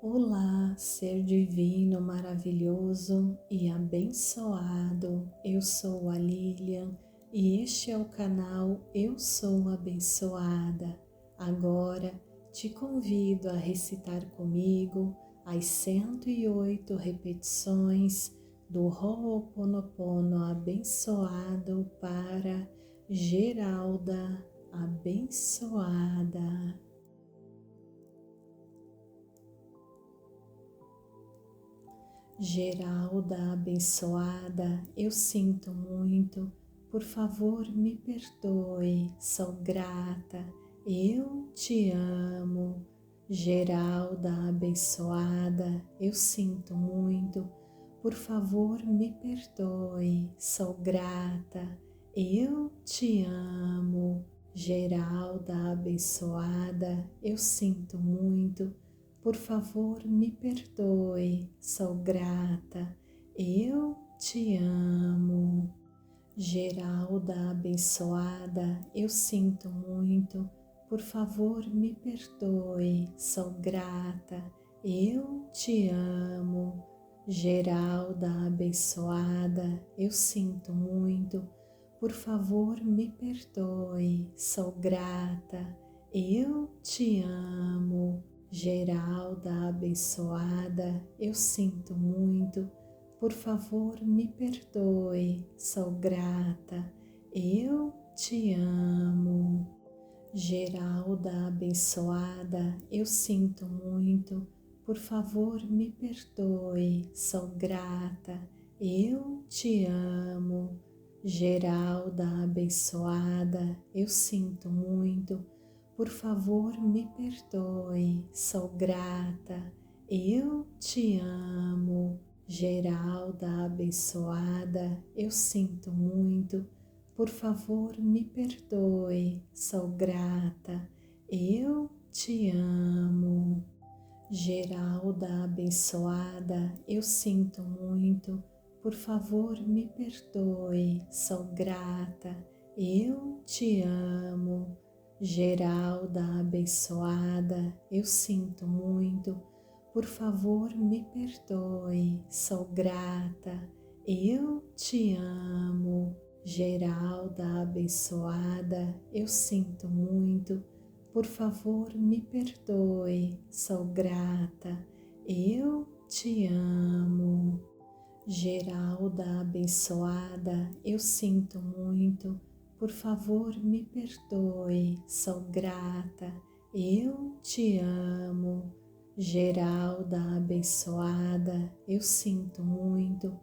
Olá, ser divino, maravilhoso e abençoado. Eu sou a Lilian e este é o canal Eu Sou Abençoada. Agora te convido a recitar comigo as 108 repetições do Ho'oponopono abençoado para Geralda abençoada. Geralda abençoada, eu sinto muito, por favor me perdoe, sou grata, eu te amo. Geralda abençoada, eu sinto muito, por favor me perdoe, sou grata, eu te amo. Geralda abençoada, eu sinto muito, por favor, me perdoe, sou grata, eu te amo. Geralda abençoada, eu sinto muito, por favor, me perdoe, sou grata, eu te amo. Geralda abençoada, eu sinto muito, por favor, me perdoe, sou grata, eu te amo. Geralda abençoada, eu sinto muito, por favor me perdoe, sou grata, eu te amo. Geralda abençoada, eu sinto muito, por favor me perdoe, sou grata, eu te amo. Geralda abençoada, eu sinto muito, por favor me perdoe, sou grata, eu te amo. Geralda abençoada, eu sinto muito, por favor me perdoe, sou grata, eu te amo. Geralda abençoada, eu sinto muito, por favor me perdoe, sou grata, eu te amo. Geralda abençoada, eu sinto muito, por favor me perdoe, sou grata, eu te amo. Geralda abençoada, eu sinto muito, por favor me perdoe, sou grata, eu te amo. Geralda abençoada, eu sinto muito, por favor me perdoe, sou grata, eu te amo. Geralda abençoada, eu sinto muito,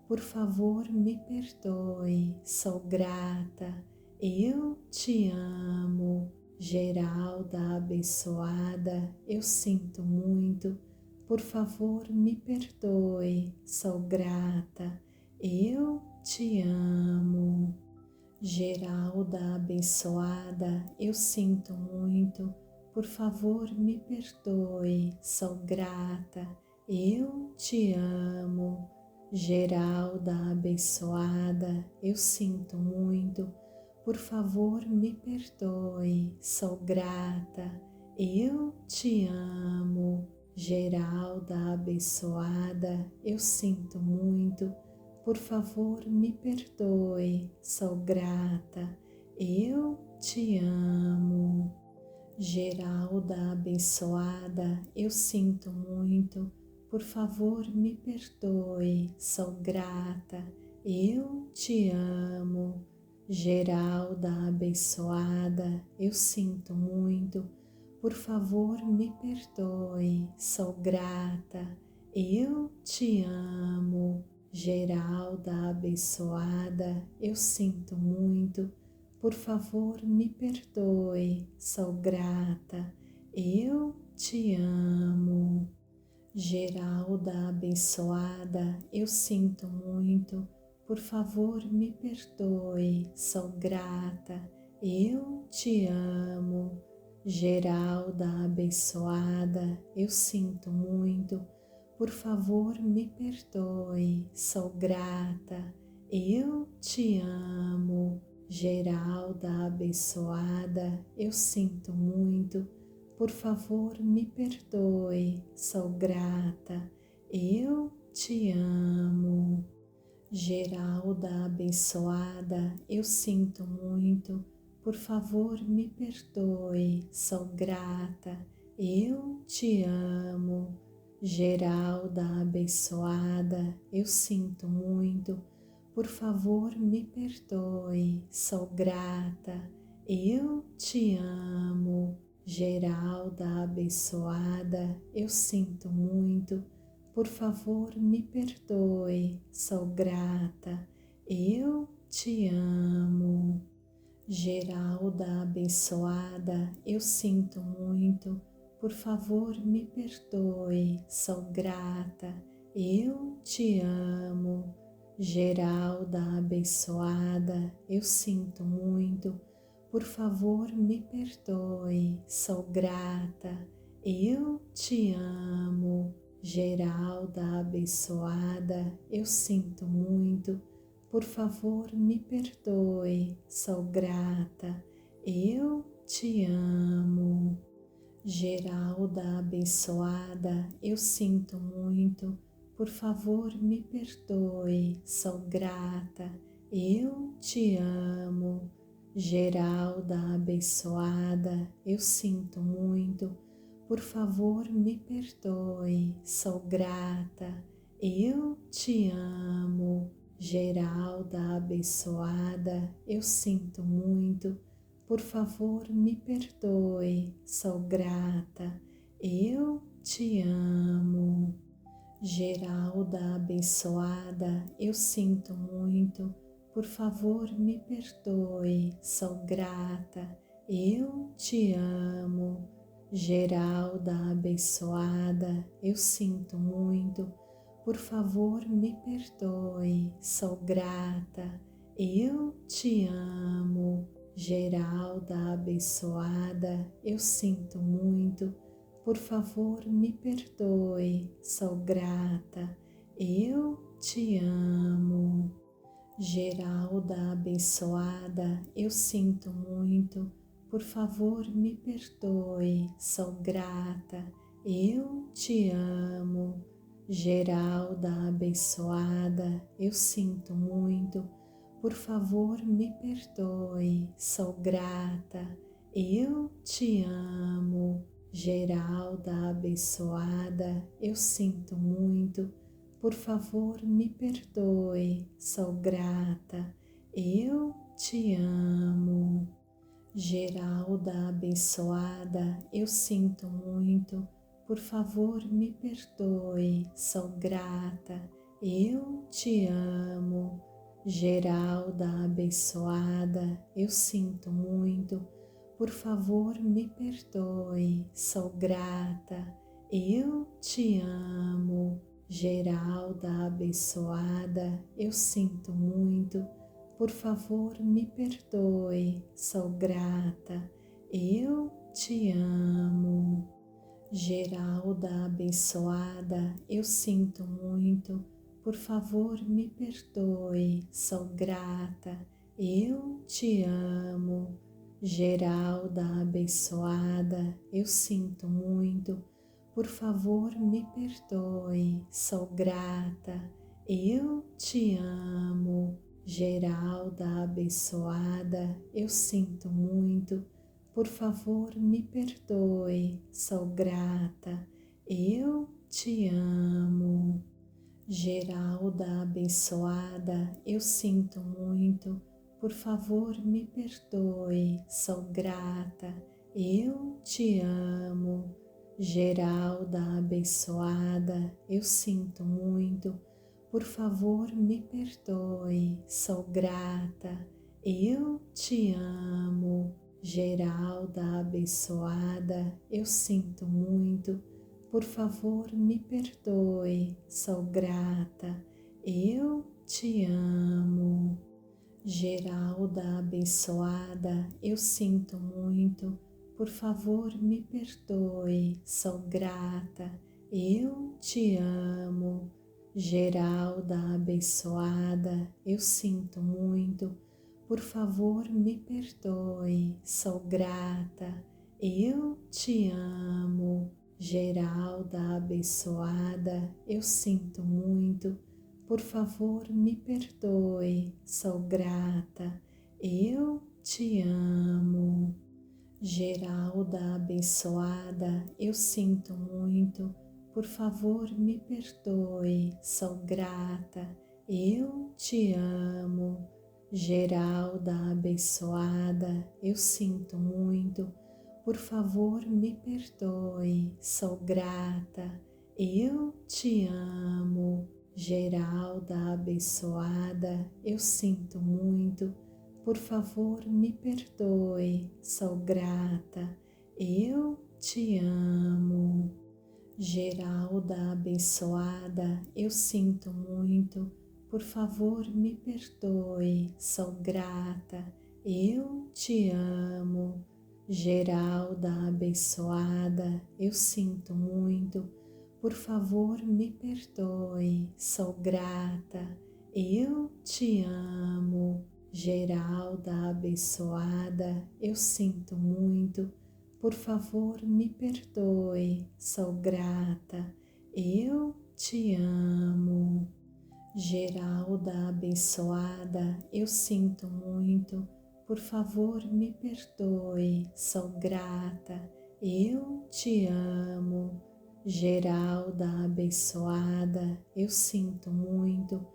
por favor me perdoe, sou grata, eu te amo. Geralda abençoada, eu sinto muito, por favor me perdoe, sou grata, eu te amo. Geralda abençoada, eu sinto muito, por favor me perdoe, sou grata, eu te amo. Geralda abençoada, eu sinto muito, por favor me perdoe, sou grata, eu te amo. Geralda abençoada, eu sinto muito, por favor me perdoe, sou grata, eu te amo. Geralda abençoada, eu sinto muito, por favor me perdoe, sou grata, eu te amo. Geralda abençoada, eu sinto muito, por favor me perdoe, sou grata, eu te amo. Geralda abençoada, eu sinto muito, por favor me perdoe, sou grata, eu te amo. Geralda abençoada, eu sinto muito, por favor me perdoe, sou grata, eu te amo. Geralda abençoada, eu sinto muito, por favor me perdoe, sou grata, eu te amo. Geralda abençoada, eu sinto muito, por favor me perdoe, sou grata, eu te amo. Geralda abençoada, eu sinto muito, por favor me perdoe, sou grata, eu te amo. Geralda abençoada, eu sinto muito, por favor me perdoe, sou grata, eu te amo. Geralda abençoada, eu sinto muito, por favor me perdoe, sou grata, eu te amo. Geralda abençoada, eu sinto muito, por favor me perdoe, sou grata, eu te amo. Geralda abençoada, eu sinto muito, por favor me perdoe, sou grata, eu te amo. Geralda abençoada, eu sinto muito, por favor me perdoe, sou grata, eu te amo. Geralda abençoada, eu sinto muito, por favor me perdoe, sou grata, eu te amo. Geralda abençoada, eu sinto muito, por favor me perdoe, sou grata, eu te amo. Geralda abençoada, eu sinto muito, por favor me perdoe, sou grata, eu te amo. Geralda abençoada, eu sinto muito, por favor me perdoe, sou grata, eu te amo. Geralda abençoada, eu sinto muito, por favor me perdoe, sou grata, eu te amo. Geralda abençoada, eu sinto muito, por favor me perdoe, sou grata, eu te amo. Geralda abençoada, eu sinto muito, por favor me perdoe, sou grata, eu te amo. Geralda abençoada, eu sinto muito, por favor me perdoe, sou grata, eu te amo. Geralda abençoada, eu sinto muito, por favor me perdoe, sou grata, eu te amo. Geralda abençoada, eu sinto muito, por favor me perdoe, sou grata, eu te amo. Geralda abençoada, eu sinto muito, por favor me perdoe, sou grata, eu te amo. Geralda abençoada, eu sinto muito, por favor me perdoe, sou grata, eu te amo. Geralda abençoada, eu sinto muito, por favor me perdoe, sou grata, eu te amo. Geralda abençoada, eu sinto muito, por favor me perdoe, sou grata, eu te amo. Geralda abençoada, eu sinto muito, por favor me perdoe, sou grata, eu te amo. Geralda abençoada, eu sinto muito, por favor me perdoe, sou grata, eu te amo. Geralda abençoada, eu sinto muito, por favor me perdoe, sou grata, eu te amo. Geralda abençoada, eu sinto muito, por favor me perdoe, sou grata, eu te amo. Geralda abençoada, eu sinto muito, por favor me perdoe, sou grata, eu te amo. Geralda abençoada, eu sinto muito, por favor me perdoe, sou grata, eu te amo. Geralda abençoada, eu sinto muito, por favor me perdoe, sou grata, eu te amo. Geralda abençoada, eu sinto muito, por favor me perdoe, sou grata, eu te amo. Geralda abençoada, eu sinto muito, por favor me perdoe, sou grata, eu te amo. Geralda abençoada, eu sinto muito, por favor me perdoe, sou grata, eu te amo. Geralda abençoada, eu sinto muito, por favor me perdoe, sou grata, eu te amo. Geralda abençoada, eu sinto muito, por favor me perdoe, sou grata, eu te amo. Geralda abençoada, eu sinto muito, por favor me perdoe, sou grata, eu te amo. Geralda abençoada, eu sinto muito, por favor me perdoe, sou grata, eu te amo. Geralda abençoada, eu sinto muito,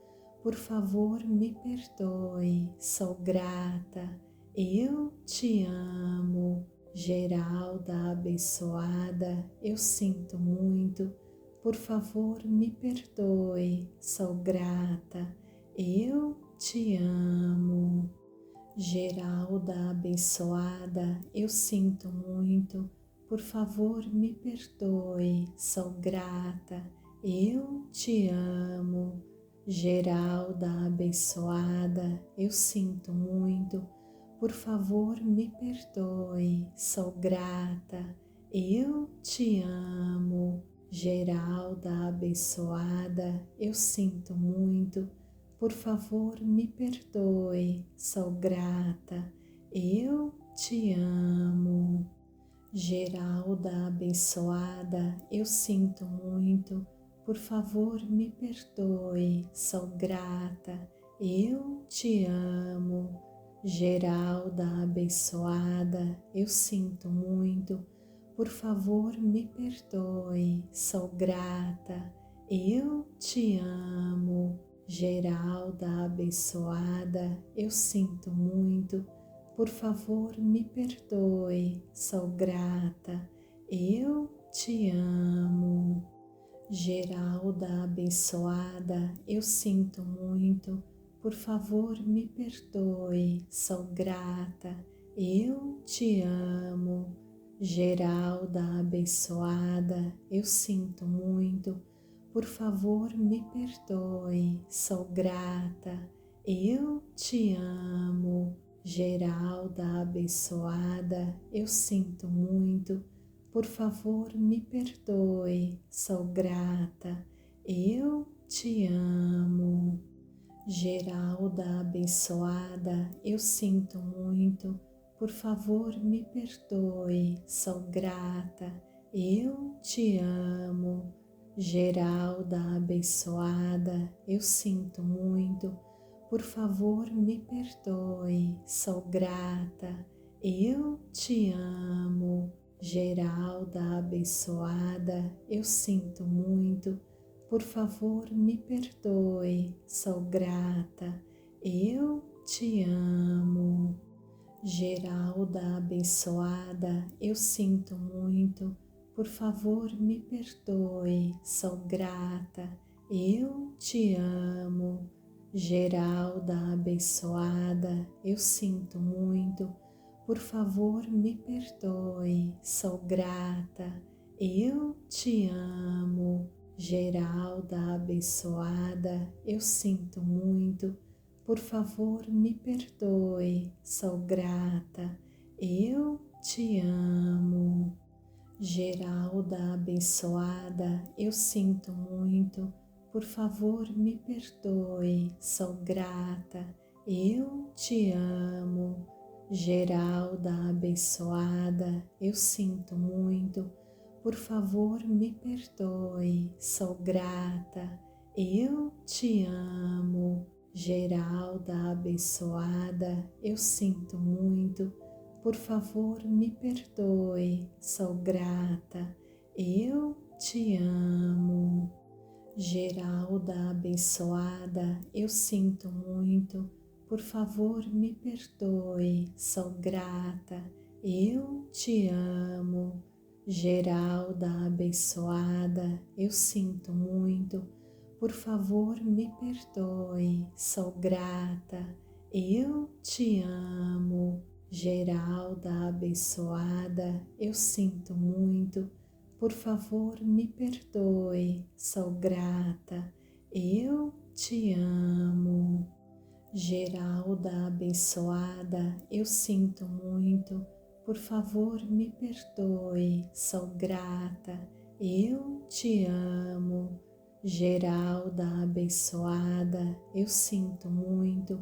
por favor me perdoe, sou grata, eu te amo. Geralda abençoada, eu sinto muito, por favor me perdoe, sou grata, eu te amo. Geralda abençoada, eu sinto muito, por favor me perdoe, sou grata, eu te amo. Geralda abençoada, eu sinto muito, por favor me perdoe, sou grata, eu te amo. Geralda abençoada, eu sinto muito, por favor me perdoe, sou grata, eu te amo. Geralda abençoada, eu sinto muito, por favor me perdoe, sou grata, eu te amo. Geralda abençoada, eu sinto muito, por favor me perdoe, sou grata, eu te amo. Geralda abençoada, eu sinto muito, por favor me perdoe, sou grata, eu te amo. Geralda abençoada, eu sinto muito, por favor me perdoe, sou grata, eu te amo. Geralda abençoada, eu sinto muito, por favor me perdoe, sou grata, eu te amo. Geralda abençoada, eu sinto muito, por favor me perdoe, sou grata, eu te amo. Geralda abençoada, eu sinto muito, por favor me perdoe, sou grata, eu te amo. Geralda abençoada, eu sinto muito, por favor me perdoe, sou grata, eu te amo. Geralda abençoada, eu sinto muito, por favor me perdoe, sou grata, eu te amo. Geralda abençoada, eu sinto muito, por favor me perdoe, sou grata, eu te amo. Geralda abençoada, eu sinto muito, por favor me perdoe, sou grata, eu te amo. Geralda abençoada, eu sinto muito, por favor me perdoe, sou grata, eu te amo. Geralda abençoada, eu sinto muito, por favor me perdoe, sou grata, eu te amo. Geralda abençoada, eu sinto muito, por favor me perdoe, sou grata, eu te amo. Geralda abençoada, eu sinto muito, por favor me perdoe, sou grata, eu te amo. Geralda abençoada, eu sinto muito, por favor me perdoe, sou grata, eu te amo. Geralda abençoada, eu sinto muito, por favor me perdoe, sou grata, eu te amo. Geralda abençoada, eu sinto muito, por favor me perdoe, sou grata, eu te amo. Geralda abençoada, eu sinto muito, por favor me perdoe, sou grata, eu te amo. Geralda abençoada, eu sinto muito,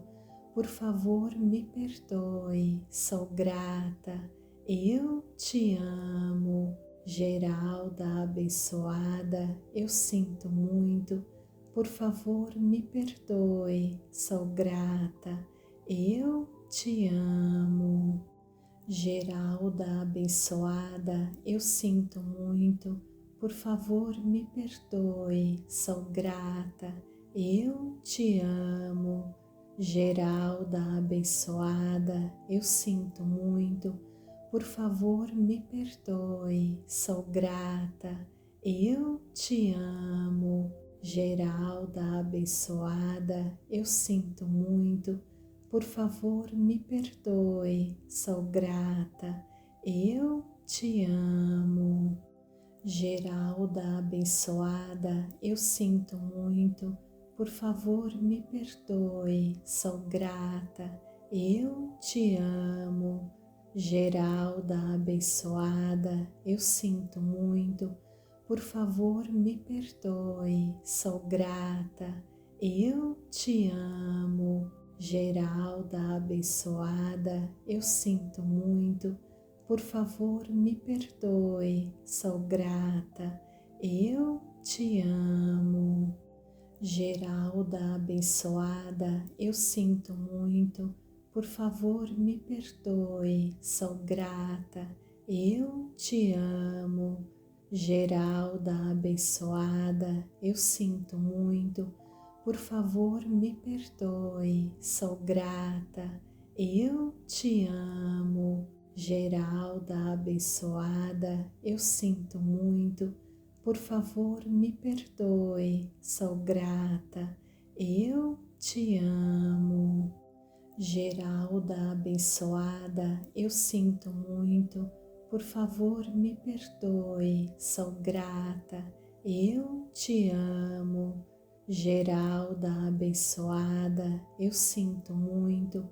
por favor me perdoe, sou grata, eu te amo. Geralda abençoada, eu sinto muito, por favor me perdoe, sou grata, eu te amo. Geralda abençoada, eu sinto muito, por favor me perdoe, sou grata, eu te amo. Geralda abençoada, eu sinto muito, por favor me perdoe, sou grata, eu te amo. Geralda abençoada, eu sinto muito, por favor me perdoe, sou grata, eu te amo. Geralda abençoada, eu sinto muito, por favor me perdoe, sou grata, eu te amo. Geralda abençoada, eu sinto muito, por favor me perdoe, sou grata, eu te amo. Geralda abençoada, eu sinto muito, por favor me perdoe, sou grata, eu te amo. Geralda abençoada, eu sinto muito, por favor me perdoe, sou grata, eu te amo. Geralda abençoada, eu sinto muito, por favor me perdoe, sou grata, eu te amo. Geralda abençoada, eu sinto muito, por favor me perdoe, sou grata, eu te amo. Geralda abençoada, eu sinto muito, por favor me perdoe, sou grata, eu te amo. Geralda abençoada, eu sinto muito,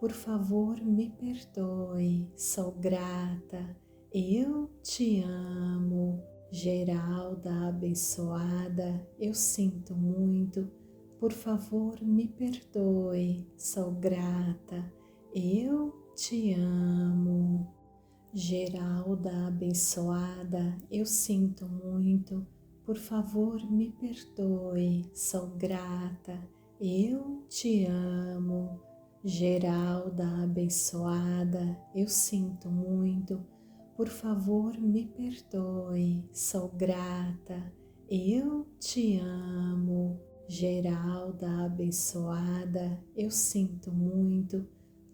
por favor me perdoe, sou grata, eu te amo. Geralda abençoada, eu sinto muito, por favor me perdoe, sou grata, eu te amo. Geralda abençoada, eu sinto muito, por favor me perdoe, sou grata, eu te amo. Geralda abençoada, eu sinto muito, por favor me perdoe, sou grata, eu te amo. Geralda abençoada, eu sinto muito,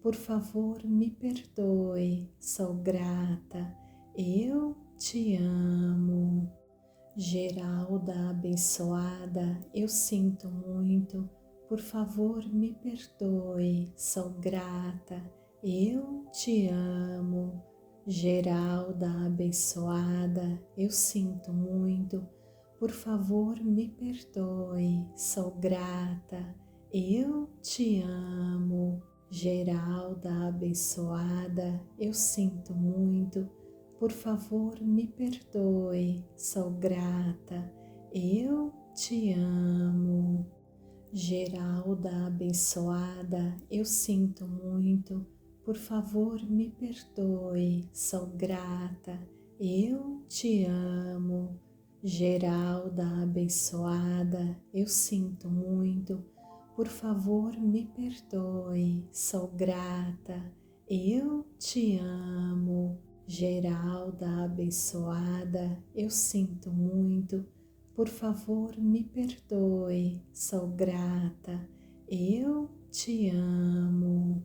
por favor me perdoe, sou grata, eu te amo. Geralda abençoada, eu sinto muito, por favor me perdoe, sou grata, eu te amo. Geralda abençoada, eu sinto muito, por favor me perdoe, sou grata, eu te amo. Geralda abençoada, eu sinto muito, por favor me perdoe, sou grata, eu te amo. Geralda abençoada, eu sinto muito, por favor me perdoe, sou grata, eu te amo. Geralda abençoada, eu sinto muito, por favor me perdoe, sou grata, eu te amo. Geralda abençoada, eu sinto muito, por favor me perdoe, sou grata, eu te amo.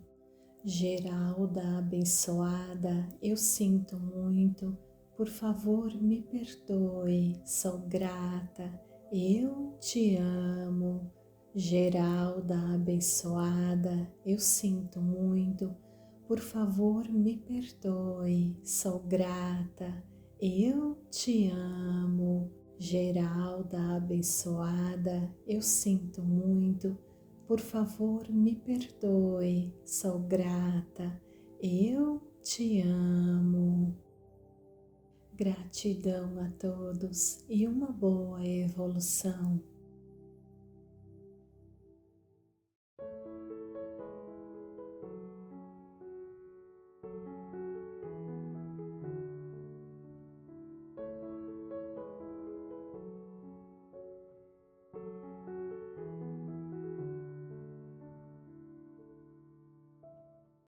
Geralda abençoada, eu sinto muito, por favor me perdoe, sou grata, eu te amo. Geralda abençoada, eu sinto muito, por favor me perdoe, sou grata, eu te amo. Geralda abençoada, eu sinto muito, por favor me perdoe, sou grata, eu te amo. Gratidão a todos e uma boa evolução.